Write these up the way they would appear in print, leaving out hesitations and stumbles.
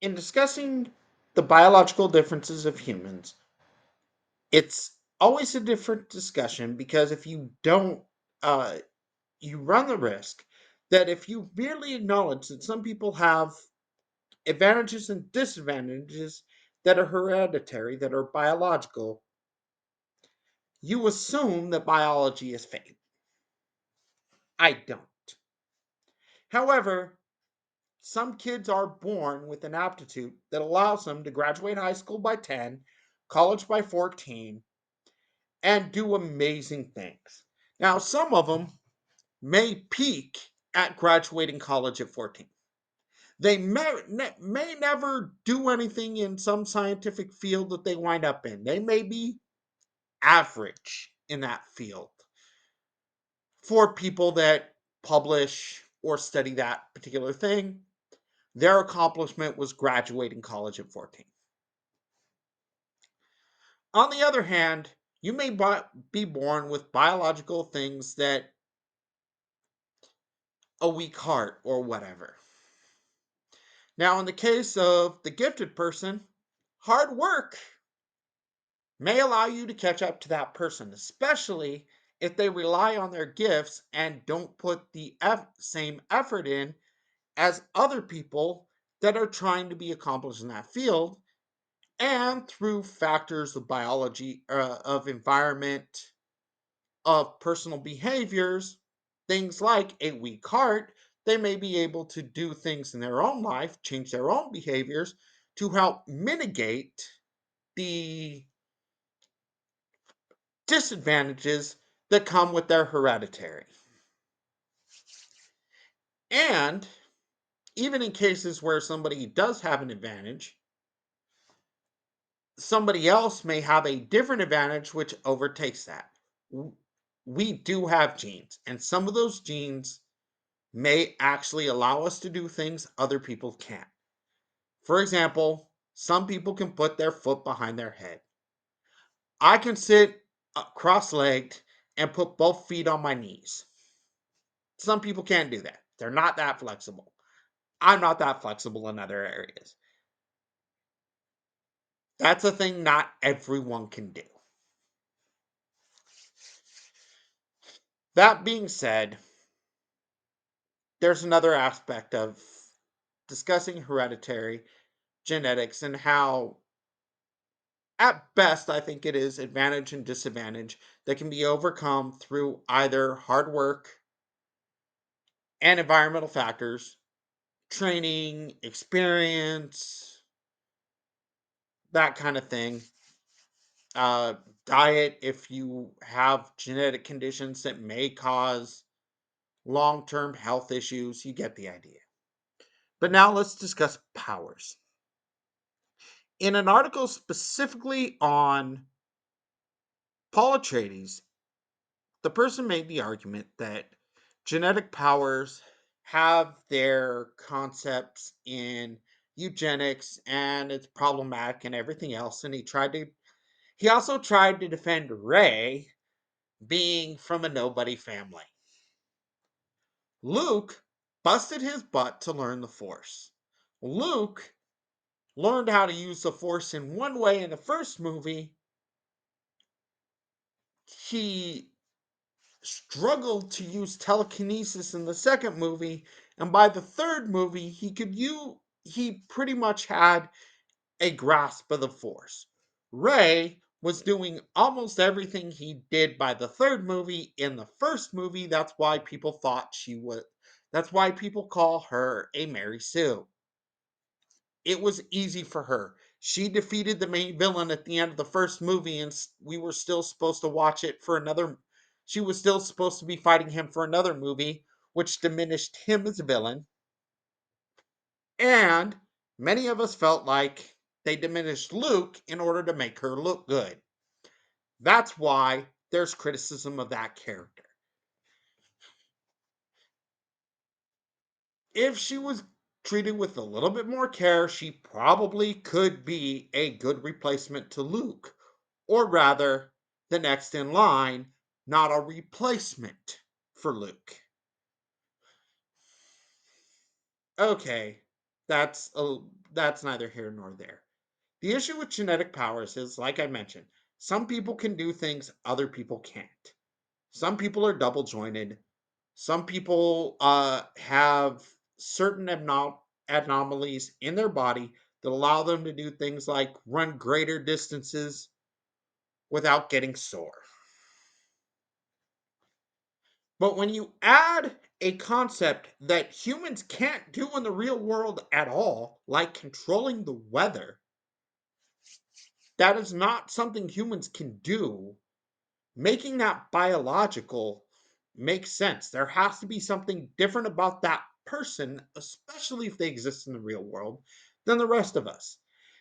In discussing the biological differences of humans, it's always a different discussion because if you don't, uh, you run the risk that if you merely acknowledge that some people have advantages and disadvantages that are hereditary, that are biological, you assume that biology is fate. I don't. However, some kids are born with an aptitude that allows them to graduate high school by 10, college by 14, and do amazing things. Now, some of them may peak at graduating college at 14. They may never do anything in some scientific field that they wind up in. They may be average in that field for people that publish or study that particular thing. Their accomplishment was graduating college at 14. On the other hand, you may be born with biological things that a weak heart or whatever. Now, in the case of the gifted person, hard work may allow you to catch up to that person, especially if they rely on their gifts and don't put the same effort in as other people that are trying to be accomplished in that field, and through factors of biology, of environment, of personal behaviors, things like a weak heart, they may be able to do things in their own life, change their own behaviors to help mitigate the disadvantages that come with their hereditary. And even in cases where somebody does have an advantage, somebody else may have a different advantage which overtakes that. We do have genes, and some of those genes may actually allow us to do things other people can't. For example, some people can put their foot behind their head. I can sit cross legged and put both feet on my knees. Some people can't do that. They're not that flexible. I'm not that flexible in other areas. That's a thing not everyone can do. That being said, there's another aspect of discussing hereditary genetics and how, at best, I think it is advantage and disadvantage that can be overcome through either hard work and environmental factors, training, experience, that kind of thing. Uh, Diet, if you have genetic conditions that may cause long term health issues, you get the idea. But now let's discuss powers. In an article specifically on Paul Atreides, the person made the argument that genetic powers have their concepts in eugenics and it's problematic and everything else. And he also tried to defend Rey being from a nobody family. Luke busted his butt to learn the Force. Luke learned how to use the Force in one way in the first movie. He struggled to use telekinesis in the second movie, and by the third movie, he pretty much had a grasp of the Force. Rey was doing almost everything he did by the third movie in the first movie. That's why people call her a Mary Sue. It was easy for her. She defeated the main villain at the end of the first movie, and we were still supposed to watch it for another. She was still supposed to be fighting him for another movie, which diminished him as a villain. And many of us felt like they diminished Luke in order to make her look good. That's why there's criticism of that character. If she was treated with a little bit more care, she probably could be a good replacement to Luke. Or rather, the next in line, not a replacement for Luke. Okay, That's a, that's neither here nor there. The issue with genetic powers is, like I mentioned, some people can do things other people can't. Some people are double jointed. Some people have certain anomalies in their body that allow them to do things like run greater distances without getting sore. But when you add a concept that humans can't do in the real world at all, like controlling the weather, that is not something humans can do. Making that biological makes sense. There has to be something different about that person, especially if they exist in the real world, than the rest of us.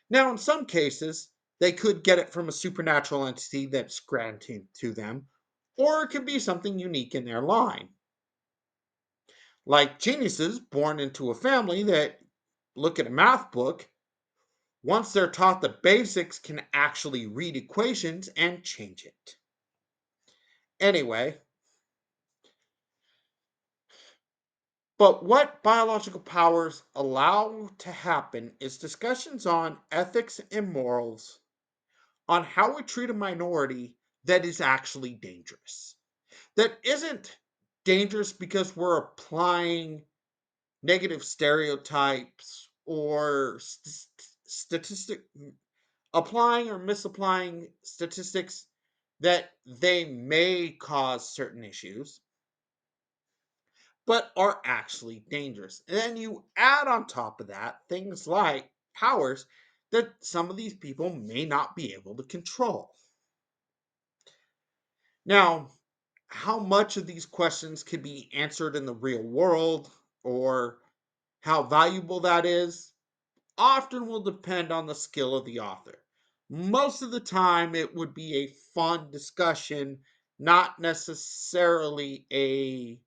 Now, in some cases, they could get it from a supernatural entity that's granted to them, or it could be something unique in their line. Like geniuses born into a family that look at a math book, once they're taught the basics, can actually read equations and change it. Anyway, but what biological powers allow to happen is discussions on ethics and morals, on how we treat a minority that is actually dangerous. That isn't dangerous because we're applying negative stereotypes or applying or misapplying statistics that they may cause certain issues, but are actually dangerous. And then you add on top of that things like powers that some of these people may not be able to control. Now, how much of these questions can be answered in the real world or how valuable that is often will depend on the skill of the author. Most of the time, it would be a fun discussion, not necessarily a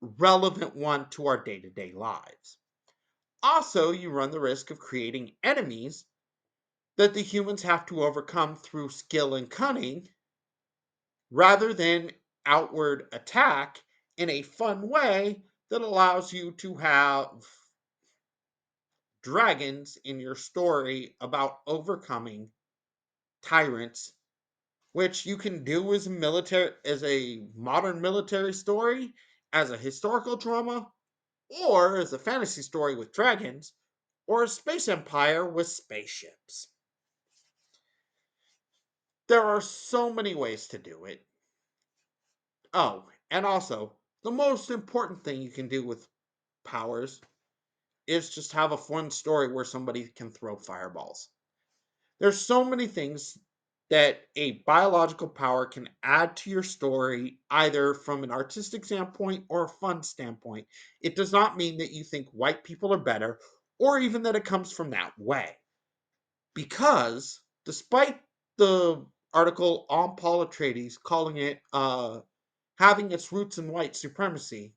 relevant one to our day to day lives. Also, you run the risk of creating enemies that the humans have to overcome through skill and cunning rather than outward attack in a fun way that allows you to have dragons in your story about overcoming tyrants, which you can do as a modern military story, as a historical drama, or as a fantasy story with dragons, or a space empire with spaceships. There are so many ways to do it. Oh, and also, the most important thing you can do with powers is just have a fun story where somebody can throw fireballs. There's so many things that a biological power can add to your story, either from an artistic standpoint or a fun standpoint. It does not mean that you think white people are better, or even that it comes from that way. Because despite the article on Paul Atreides calling it having its roots in white supremacy,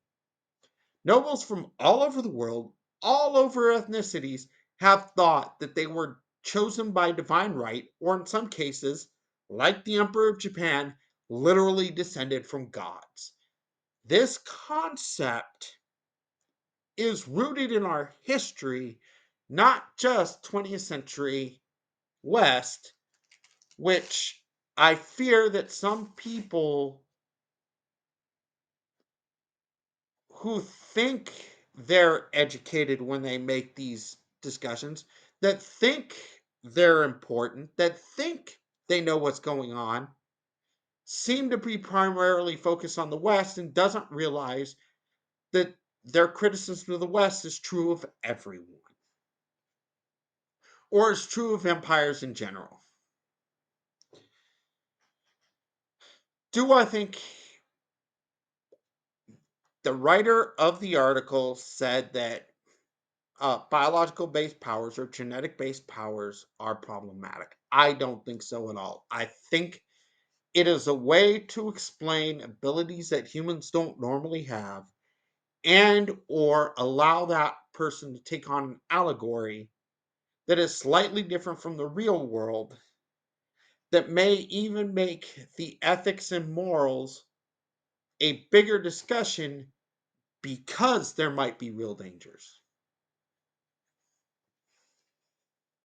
nobles from all over the world, all over ethnicities, have thought that they were chosen by divine right, or in some cases, like the Emperor of Japan, literally descended from gods. This concept is rooted in our history, not just 20th century West, which I fear that some people who think they're educated when they make these discussions, that think they're important, that think they know what's going on, seem to be primarily focused on the West and doesn't realize that their criticism of the West is true of everyone, or is true of empires in general. Do I think the writer of the article said that biological based powers or genetic based powers are problematic? I don't think so at all. I think it is a way to explain abilities that humans don't normally have and or allow that person to take on an allegory that is slightly different from the real world that may even make the ethics and morals a bigger discussion because there might be real dangers.